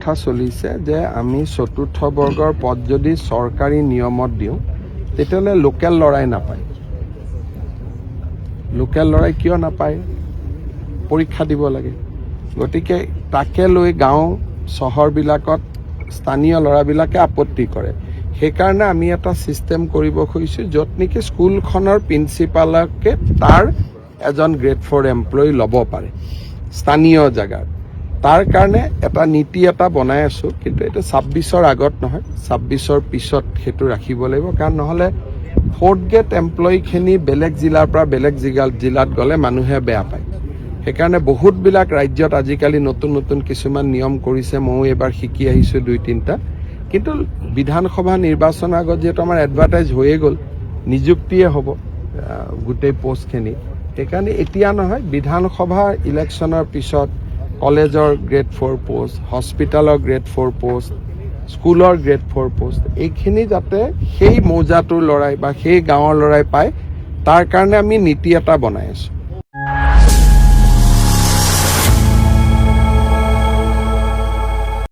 কথা চলিছে যে আমি চতুৰ্থ বৰ্গৰ পদ যদি চৰকাৰী নিয়মত দিওঁ তেতিয়াহ'লে লোকেল ল'ৰাই নাপায়। লোকেল ল'ৰাই কিয় নাপায়? পৰীক্ষা দিব লাগে। গতিকে তাকে লৈ গাঁও চহৰবিলাকত স্থানীয় ল'ৰাবিলাকে আপত্তি কৰে। সেইকাৰণে আমি এটা ছিষ্টেম কৰিব খুজিছোঁ য'ত নেকি স্কুলখনৰ প্ৰিন্সিপালকে তাৰ এজন গ্ৰেড 4 এমপ্লয়ী ল'ব পাৰে স্থানীয় জেগাত। তাৰ কাৰণে এটা নীতি এটা বনাই আছো, কিন্তু এইটো 26ৰ আগত নহয়, 26ৰ পিছত সেইটো ৰাখিব লাগিব। কাৰণ নহ'লে 4th গ্ৰেড এমপ্লয়ীখিনি বেলেগ জিলাৰ পৰা বেলেগ জিলাত গ'লে মানুহে বেয়া পায়। সেইকাৰণে বহুতবিলাক ৰাজ্যত আজিকালি নতুন নতুন কিছুমান নিয়ম কৰিছে। ময়ো এইবাৰ শিকি আহিছোঁ 2-3টা। কিন্তু বিধানসভা নিৰ্বাচনৰ আগত যিহেতু আমাৰ এডভাৰটাইজ হৈয়ে গ'ল, নিযুক্তিয়ে হ'ব গোটেই পোষ্টখিনি। সেইকাৰণে এতিয়া নহয়, বিধানসভা ইলেকশ্যনৰ পিছত কলেজৰ গ্ৰেড 4 পোষ্ট, হস্পিটেলৰ গ্ৰেড 4 পোষ্ট, স্কুলৰ গ্ৰেড 4 পোষ্ট, এইখিনি যাতে সেই মৌজাটোৰ ল'ৰাই বা সেই গাঁৱৰ ল'ৰাই পায়, তাৰ কাৰণে আমি নীতি এটা বনাই আছোঁ।